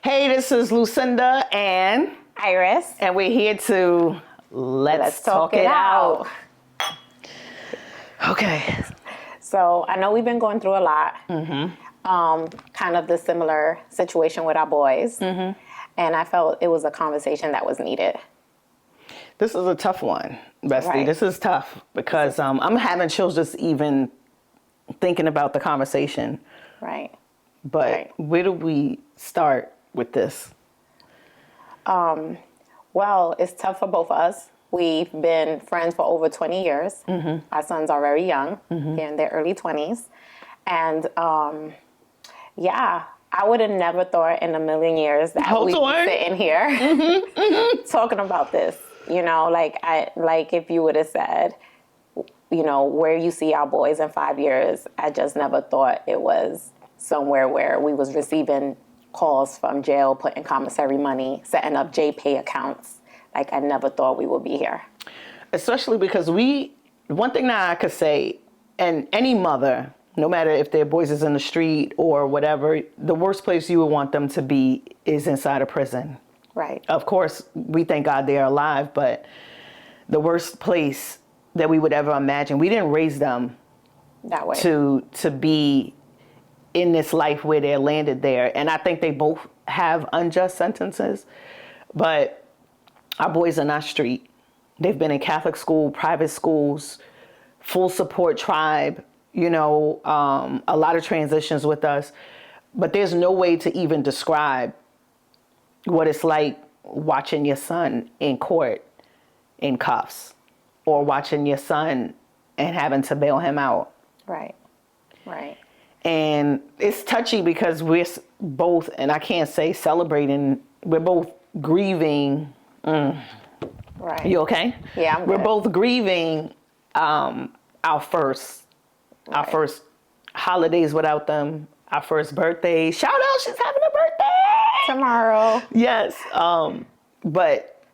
Hey, this is Lucinda and Iris. we're here to let's talk it out. Okay. So I know we've been going through a lot. Kind of the similar situation with our boys. And I felt it was a conversation that was needed. This is a tough one, Bestie. Right. This is tough because I'm having chills just even thinking about the conversation. Right. But Right. where do we start with this? Well, it's tough for both of us. We've been friends for over 20 years. Our sons are very young. They're in their early 20s. And I would have never thought in a million years that we'd be sitting here talking about this. You know, like if you would have said, you know, where you see our boys in 5 years, I just never thought it was somewhere where we was receiving calls from jail, putting commissary money, setting up JPay accounts. Like, I never thought we would be here. Especially because one thing that I could say, and any mother, no matter if their boys is in the street or whatever, the worst place you would want them to be is inside a prison. Right. Of course, we thank God they're alive, but the worst place that we would ever imagine, we didn't raise them That way. to be in this life where they're landed there. And I think they both have unjust sentences, but our boys are not street. They've been in Catholic school, private schools, full support tribe, you know, a lot of transitions with us. But there's no way to even describe what it's like watching your son in court in cuffs or watching your son and having to bail him out. Right. Right. And it's touchy because we're both, and I can't say celebrating, we're both grieving. Right. You okay? Yeah, I'm We're good. both grieving our first holidays without them, our first birthday. Shout out, she's having a birthday Tomorrow. Yes, but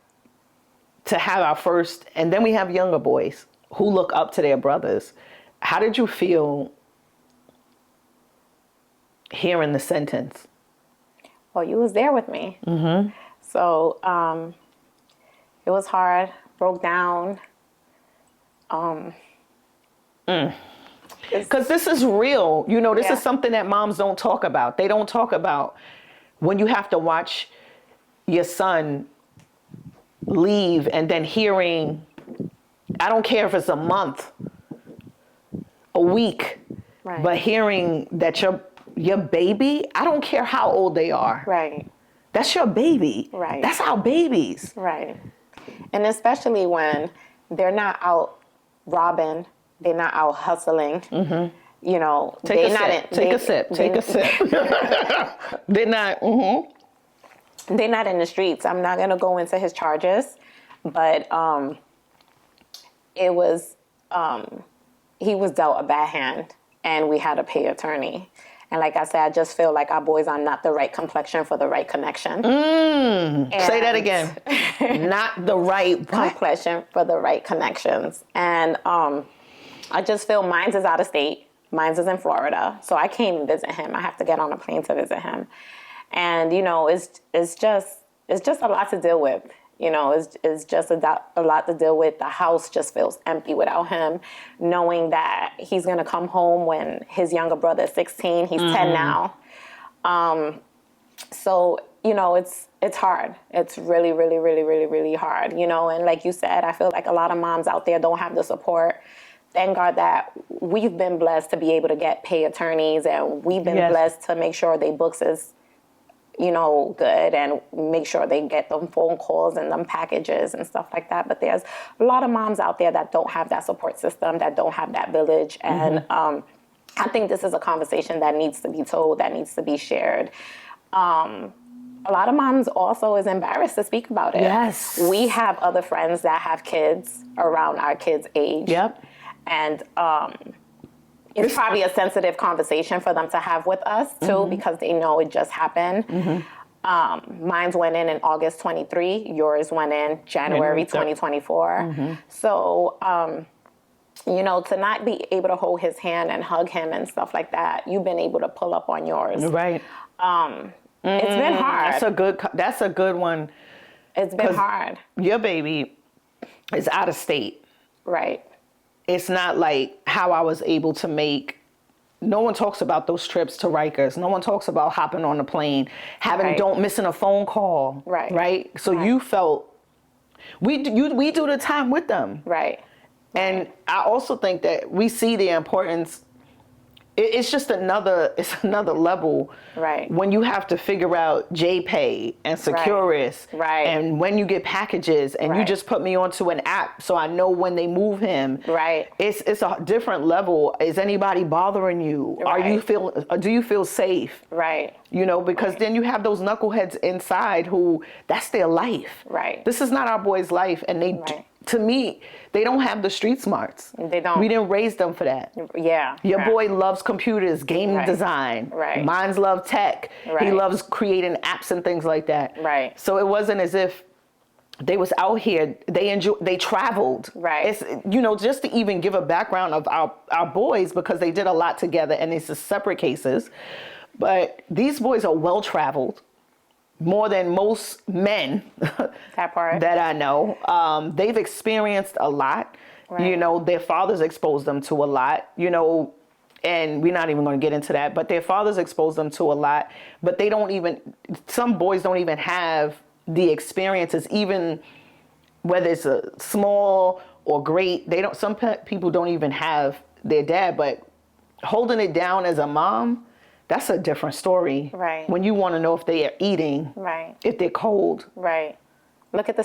to have our first, and then we have younger boys who look up to their brothers. How did you feel hearing the sentence? Well, you was there with me. So it was hard, broke down. Because this is real. You know, this Yeah. is something that moms don't talk about. They don't talk about when you have to watch your son leave and then hearing, I don't care if it's a month, a week, Right. but hearing that your baby, I don't care how old they are. Right. That's your baby. Right. That's our babies. Right. And especially when they're not out robbing, they're not out hustling. You know, Take they're not a sip. Take a sip. They're not. They're not in the streets. I'm not gonna go into his charges, but it was he was dealt a bad hand, and we had to pay attorney. And like I said, I just feel like our boys are not the right complexion for the right connection. Say that again. Not the right what? Complexion for the right connections. And I just feel mine's is out of state. Mine's is in Florida. So I can't even visit him. I have to get on a plane to visit him. And, you know, it's just a lot to deal with. You know, it's just a lot to deal with. The house just feels empty without him, knowing that he's going to come home when his younger brother is 16. He's 10 now. So, you know, it's hard. It's really, really, really, really, really hard, you know. And like you said, I feel like a lot of moms out there don't have the support. Thank God that we've been blessed to be able to get pay attorneys, and we've been blessed to make sure their books is, you know, good, and make sure they get them phone calls and them packages and stuff like that. But there's a lot of moms out there that don't have that support system, that don't have that village. And I think this is a conversation that needs to be told, that needs to be shared. A lot of moms also is embarrassed to speak about it. Yes. We have other friends that have kids around our kids' age. Yep. And it's probably a sensitive conversation for them to have with us, too, because they know it just happened. Mine went in August 23. Yours went in January 2024. So, you know, to not be able to hold his hand and hug him and stuff like that, you've been able to pull up on yours. Right. It's been hard. That's a good one. It's been hard. Your baby is out of state. Right. It's not like how I was able to make. No one talks about those trips to Rikers. No one talks about hopping on the plane, missing a phone call. Right. Right. So you felt we do the time with them. Right. And I also think that we see the importance. It's just another level. Right. When you have to figure out JPay and Securus. Right. And when you get packages and you just put me onto an app so I know when they move him. Right. It's a different level. Is anybody bothering you? Right. Do you feel safe? Right. You know, because then you have those knuckleheads inside who that's their life. Right. This is not our boy's life, and to me, they don't have the street smarts. They don't. We didn't raise them for that. Yeah. Your boy loves computers, game design. Right. Mine's love tech. Right. He loves creating apps and things like that. Right. So it wasn't as if they was out here. They traveled. Right. It's just to even give a background of our boys, because they did a lot together, and it's just separate cases. But these boys are well traveled. More than most men that part that I know. They've experienced a lot. Right. Their fathers exposed them to a lot, and we're not even going to get into that, but their fathers exposed them to a lot, but some boys don't even have the experiences, even whether it's a small or great, some people don't even have their dad, but holding it down as a mom, that's a different story. Right. When you want to know if they are eating, right, if they're cold. Right. Look at the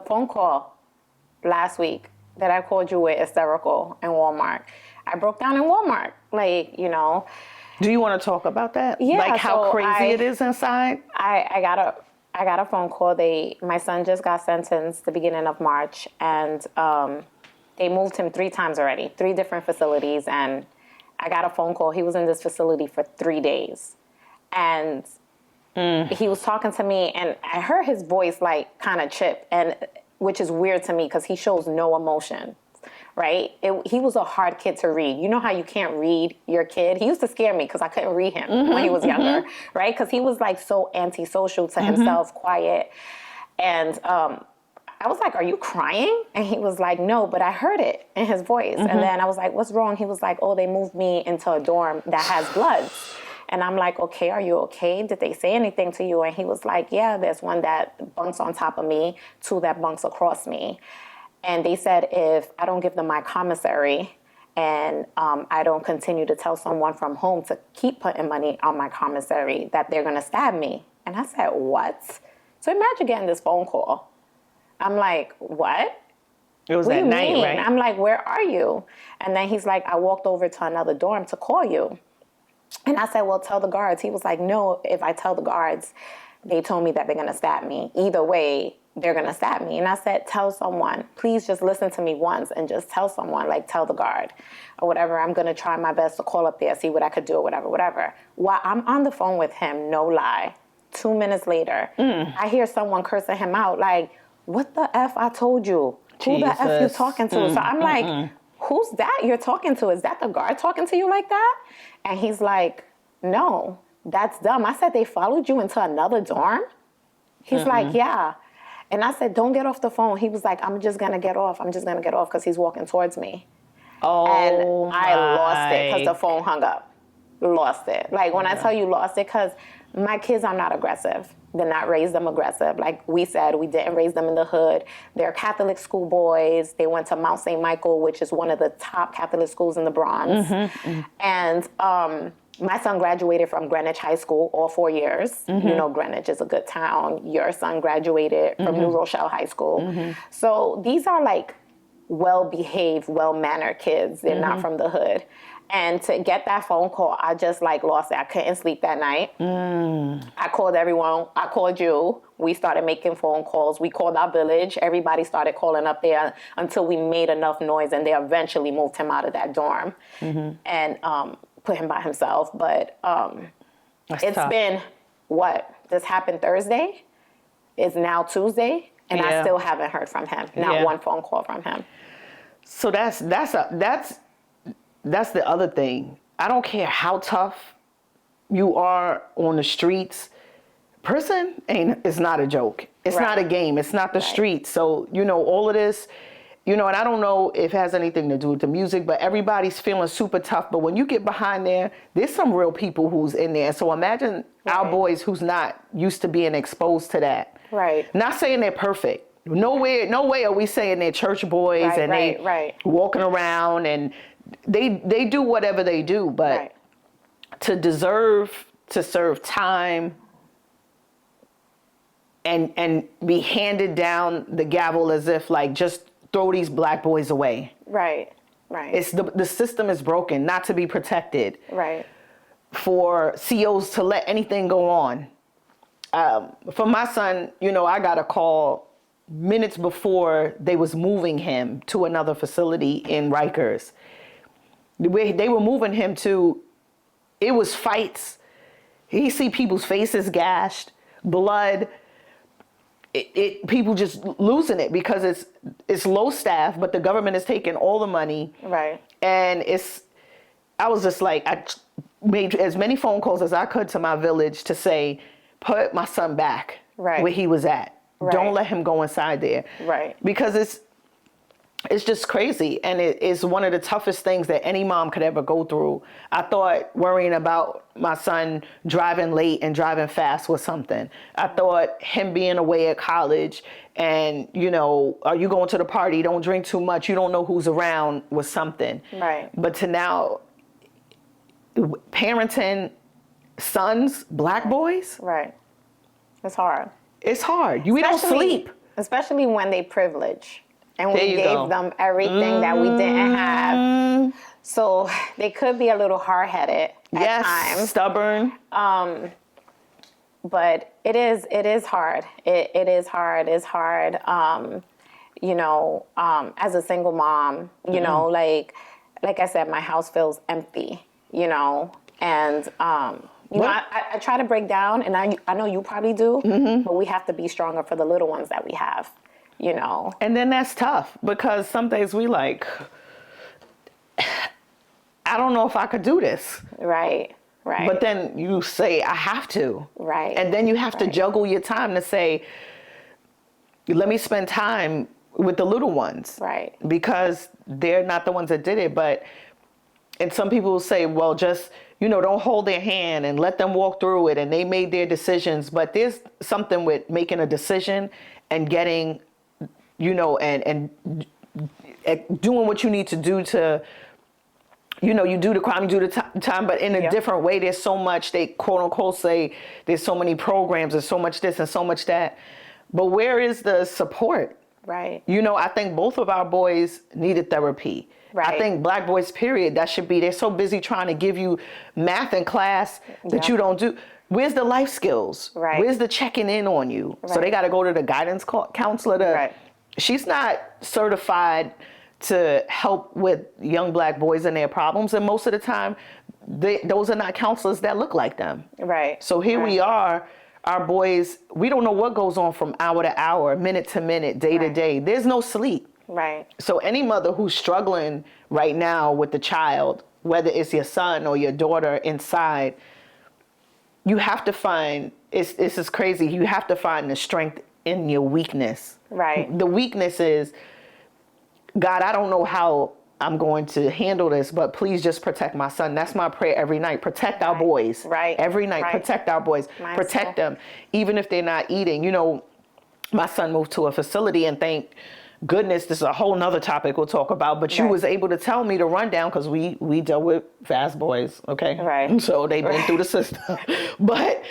phone call last week that I called you with hysterical in Walmart. I broke down in Walmart, Do you want to talk about that? Yeah. Like how crazy it is inside? I got a phone call. My son just got sentenced the beginning of March, and they moved him 3 times already, 3 different facilities, and I got a phone call. He was in this facility for 3 days. And he was talking to me, and I heard his voice kind of chip, which is weird to me because he shows no emotion, right? He was a hard kid to read. You know how you can't read your kid? He used to scare me because I couldn't read him when he was younger, right? Because he was so antisocial to himself, quiet. And I was like, "Are you crying?" And he was like, "No, but I heard it in his voice." And then I was like, "What's wrong?" He was like, "Oh, they moved me into a dorm that has bloods." And I'm like, "Okay, are you okay? Did they say anything to you?" And he was like, "Yeah, there's one that bunks on top of me, 2 that bunks across me. And they said if I don't give them my commissary and I don't continue to tell someone from home to keep putting money on my commissary, that they're going to stab me." And I said, "What?" So imagine getting this phone call. I'm like, "What?" It was at night, right? I'm like, "Where are you?" And then he's like, "I walked over to another dorm to call you." And I said, "Well, tell the guards." He was like, "No, if I tell the guards, they told me that they're going to stab me. Either way, they're going to stab me." And I said, "Tell someone. Please just listen to me once and just tell someone, tell the guard or whatever. I'm going to try my best to call up there, see what I could do or whatever." While I'm on the phone with him, no lie, 2 minutes later, I hear someone cursing him out like, "What the F I told you? Who the F you talking to?" So I'm like, "Who's that you're talking to? Is that the guard talking to you like that?" And he's like, "No, that's dumb." I said, "They followed you into another dorm?" He's like, "Yeah." And I said, "Don't get off the phone." He was like, "I'm just going to get off. I'm just going to get off," because he's walking towards me. And I lost it because the phone hung up. Lost it. When I tell you lost it, because my kids are not aggressive. Did not raise them aggressive. Like we said, we didn't raise them in the hood. They're Catholic school boys. They went to Mount St. Michael, which is one of the top Catholic schools in the Bronx. And my son graduated from Greenwich High School all 4 years. You know, Greenwich is a good town. Your son graduated from New Rochelle High School. So these are well-behaved, well-mannered kids. They're not from the hood. And to get that phone call, I just lost it. I couldn't sleep that night. I called everyone. I called you. We started making phone calls. We called our village. Everybody started calling up there until we made enough noise, and they eventually moved him out of that dorm and put him by himself. But it's tough. Been, this happened Thursday? It's now Tuesday, and I still haven't heard from him. Not one phone call from him. So that's the other thing. I don't care how tough you are on the streets, prison it's not a joke. It's not a game. It's not the streets. So, all of this, and I don't know if it has anything to do with the music, but everybody's feeling super tough. But when you get behind there's some real people who's in there. So imagine our boys who's not used to being exposed to that. Right. Not saying they're perfect. No way are we saying they're church boys and they walking around and they do whatever they do. But to deserve to serve time and be handed down the gavel as if like just throw these black boys away. Right. It's the system is broken, not to be protected. Right. For COs to let anything go on. For my son, I got a call minutes before they was moving him to another facility in Rikers. They were moving him to, it was fights. He see people's faces gashed, blood. People just losing it because it's low staff, but the government is taking all the money. Right. And I was just like, I made as many phone calls as I could to my village to say, put my son back where he was at. Right. Don't let him go inside there. Right. Because it's just crazy. And it is one of the toughest things that any mom could ever go through. I thought worrying about my son driving late and driving fast was something. I thought him being away at college and, are you going to the party? Don't drink too much. You don't know who's around was something. Right. But to now parenting sons, black boys. Right. It's hard. It's hard. We don't sleep. Especially when they privilege. And we gave them everything that we didn't have. So they could be a little hard-headed at times. Stubborn. But it is hard. It is hard. It's hard. As a single mom, like I said, my house feels empty, and I try to break down, and I know you probably do, but we have to be stronger for the little ones that we have. And then that's tough because some days we like, I don't know if I could do this. Right. But then you say, I have to. Right. And then you have to juggle your time to say, let me spend time with the little ones. Right. Because they're not the ones that did it. And some people will say, well, just, don't hold their hand and let them walk through it. And they made their decisions. But there's something with making a decision and getting, and doing what you need to do to, you do the crime, you do the time, but in a different way. There's so much, they quote unquote say, there's so many programs, there's so much this and so much that. But where is the support? Right. I think both of our boys needed therapy. Right. I think black boys, period, that should be, they're so busy trying to give you math in class that you don't do. Where's the life skills? Right. Where's the checking in on you? Right. So they got to go to the guidance counselor. She's not certified to help with young black boys and their problems. And most of the time, those are not counselors that look like them. Right. So here we are, our boys, we don't know what goes on from hour to hour, minute to minute, day to day. There's no sleep. Right. So any mother who's struggling right now with the child, whether it's your son or your daughter inside, you have to find, this is crazy, you have to find the strength in your weakness. Right. The weakness is, God, I don't know how I'm going to handle this, but please just protect my son. That's my prayer every night. Protect our boys. Right. Every night, protect our boys. Protect them, even if they're not eating. My son moved to a facility, and thank goodness, this is a whole nother topic we'll talk about, but you was able to tell me the rundown because we dealt with fast boys, okay? Right. So they've been through the system. But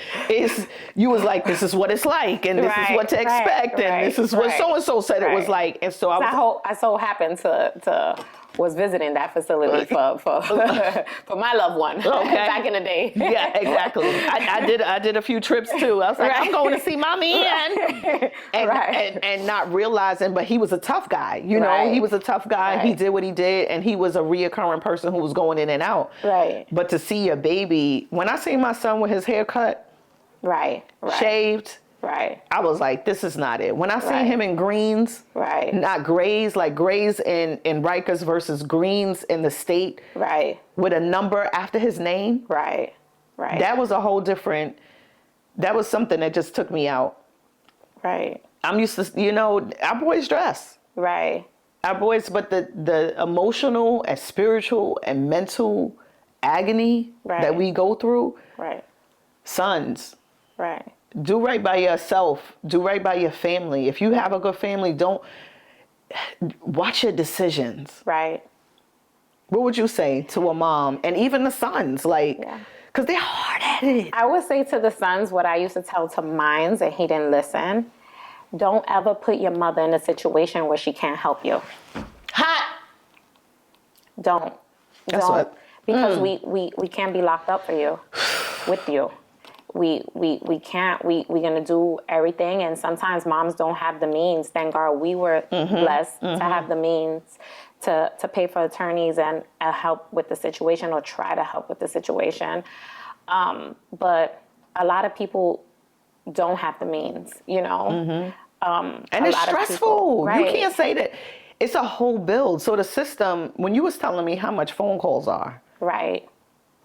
you was like, this is what it's like, and this is what to expect, and this is what so-and-so said it was like. And so I so happened to was visiting that facility for my loved one back in the day. Yeah, exactly. I did a few trips too. I was like, I'm going to see mommy and not realizing, but he was a tough guy. He was a tough guy. He did what he did, and he was a reoccurring person who was going in and out. Right. But to see a baby, when I see my son with his hair cut, shaved. Right. I was like, this is not it. When I seen him in greens, not grays, like grays in Rikers versus greens in the state, with a number after his name, Right. That was a whole different, that was something that just took me out. Right. I'm used to, you know, our boys dress. Right. Our boys, but the emotional and spiritual and mental agony that we go through, Right. sons, Right. do right by yourself. Do right by your family. If you have a good family, don't watch your decisions. Right. What would you say to a mom and even the sons, like, because they're hard-headed? I would say to the sons what I used to tell to mines, and he didn't listen. Don't ever put your mother in a situation where she can't help you. Hot. Don't. That's Don't. what. Because we can't be locked up for you, with you. We can't. We're gonna do everything, and sometimes moms don't have the means. Thank God we were blessed to have the means to pay for attorneys and help with the situation, or try to help with the situation. But a lot of people don't have the means, you know. And it's stressful. Right. You can't say that. It's a whole build. So the system, when you was telling me how much phone calls are. Right.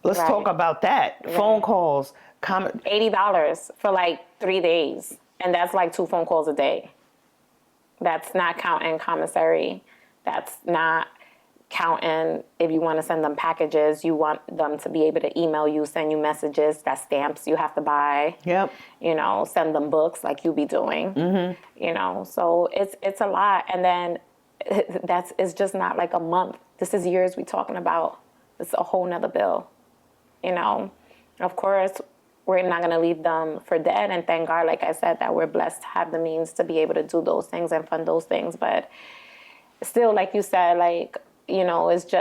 Let's talk about that. Phone calls. $80 for like 3 days. And that's like 2 phone calls a day. That's not counting commissary. That's not counting if you want to send them packages. You want them to be able to email you, send you messages. That's stamps you have to buy. Yep. You know, send them books like you be doing. You know, so it's a lot. And then it's just not like a month. This is years we talking about. It's a whole nother bill. You know, of course, we're not going to leave them for dead. And thank God, like I said, that we're blessed to have the means to be able to do those things and fund those things. But still, like you said, like, you know, it's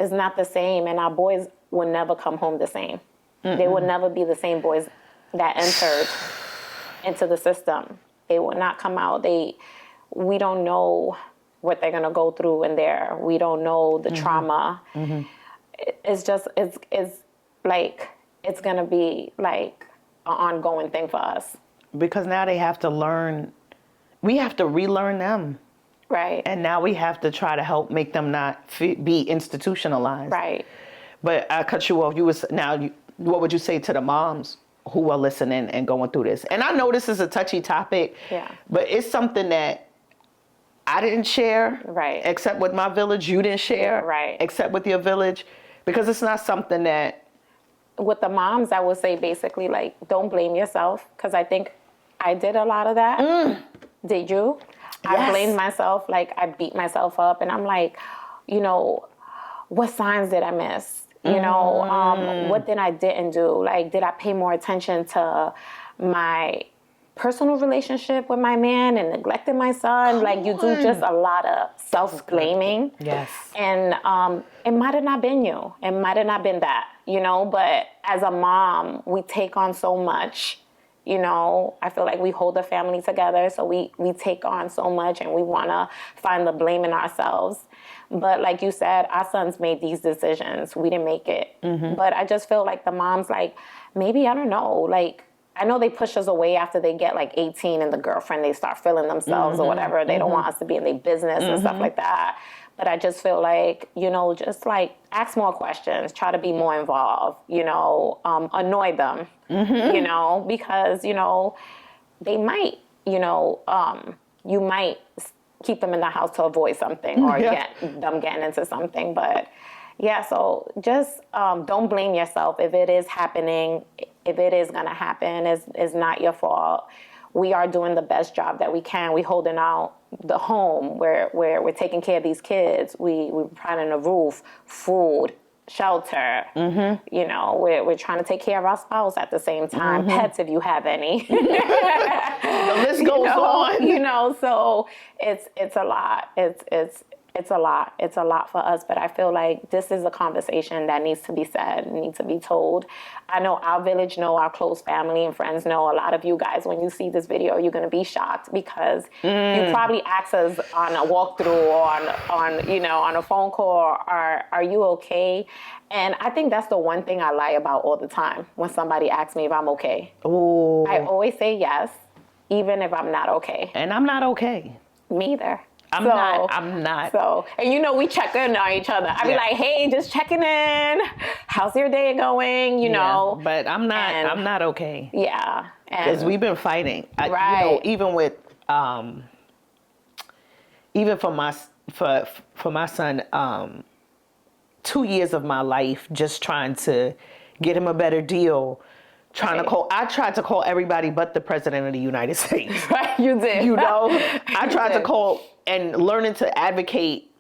not the same. And our boys will never come home the same. They will never be the same boys that entered into the system. They will not come out. We don't know what they're going to go through in there. We don't know the trauma. It's like, it's going to be like an ongoing thing for us. Because now they have to learn, we have to relearn them. Right. And now we have to try to help make them not be institutionalized. Right. But I cut you off. What would you say to the moms who are listening and going through this? And I know this is a touchy topic. Yeah. But it's something that I didn't share. Right. Except with my village. You didn't share. Right. Except with your village. Because it's not something that. With the moms, I would say basically, like, don't blame yourself. Because I think I did a lot of that. Did you? Yes. I blamed myself. Like, I beat myself up. And I'm like, you know, what signs did I miss? You know, what did I didn't do? Like, did I pay more attention to my personal relationship with my man and neglected my son? Like, you do just a lot of self-blaming. Yes. And it might have not been you. It might have not been that, you know. But as a mom, we take on so much. You know, I feel like we hold the family together, so we take on so much, and we want to find the blame in ourselves. But like you said, our sons made these decisions. We didn't make it. But I just feel like the moms, like, maybe, I don't know, like, I know they push us away after they get like 18 and the girlfriend, they start feeling themselves or whatever. They don't want us to be in their business and stuff like that. But I just feel like, you know, just like ask more questions, try to be more involved, you know, annoy them, you know, because, you know, they might, you know, you might keep them in the house to avoid something or get them getting into something. But yeah, so just don't blame yourself if it is happening. If it is going to happen, it's not your fault. We are doing the best job that we can. We're holding out the home where we're taking care of these kids. We're providing a roof, food, shelter. You know, we're trying to take care of our spouse at the same time. Pets, if you have any. The list goes on. You know, so it's a lot. It's a lot. It's a lot for us, but I feel like this is a conversation that needs to be said, needs to be told. I know our village know, our close family and friends know. A lot of you guys, when you see this video, you're going to be shocked because you probably ask us on a walkthrough or on you know, on a phone call, are you okay? And I think that's the one thing I lie about all the time when somebody asks me if I'm okay. Ooh. I always say yes, even if I'm not okay. And I'm not okay. Me either. I'm not. So, and you know, we check in on each other. I be like, hey, just checking in. How's your day going? You know. But I'm not okay. Yeah. Because we've been fighting. Right. You know, even with, even for my son, 2 years of my life just trying to get him a better deal. I tried to call everybody but the president of the United States. Right, you did. You know, I tried to call and learning to advocate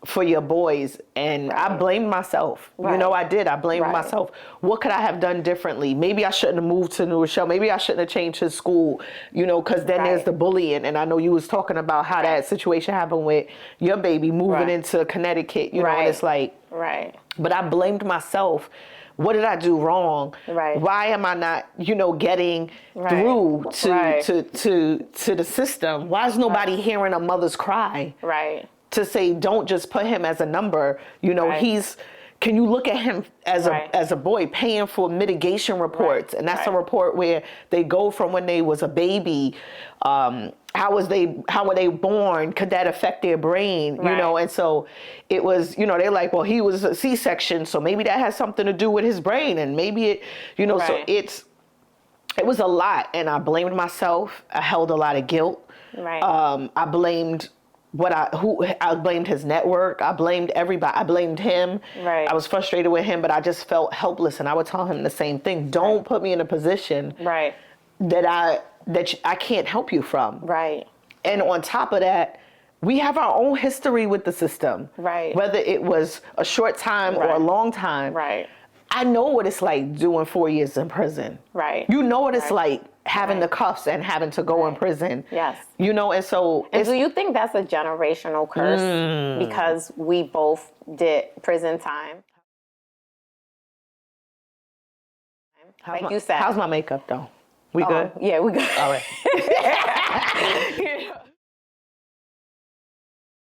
for your boys, and I blamed myself. Right. You know, I did. I blamed Right. myself. What could I have done differently? Maybe I shouldn't have moved to New Rochelle. Maybe I shouldn't have changed his school. You know, because then there's the bullying, and I know you was talking about how that situation happened with your baby moving into Connecticut. You know, and it's like, but I blamed myself. What did I do wrong? Right. Why am I not, you know, getting through to the system? Why is nobody hearing a mother's cry? Right. To say, don't just put him as a number. You know, can you look at him as a boy paying for mitigation reports? And that's a report where they go from when they was a baby. How were they born? Could that affect their brain? You know, and so it was, you know, they're like, well, he was a C-section, so maybe that has something to do with his brain, and maybe it, you know, so it was a lot, and I blamed myself. I held a lot of guilt. Right. I blamed I blamed his network. I blamed everybody. I blamed him. Right. I was frustrated with him, but I just felt helpless, and I would tell him the same thing. Don't put me in a position that I can't help you from. Right. And on top of that, we have our own history with the system. Right. Whether it was a short time or a long time. Right. I know what it's like doing 4 years in prison. Right. You know what it's like having the cuffs and having to go in prison. Yes. You know, and so. And do you think that's a generational curse because we both did prison time? Like you said. How's my makeup though? We good? Yeah, we good. All right.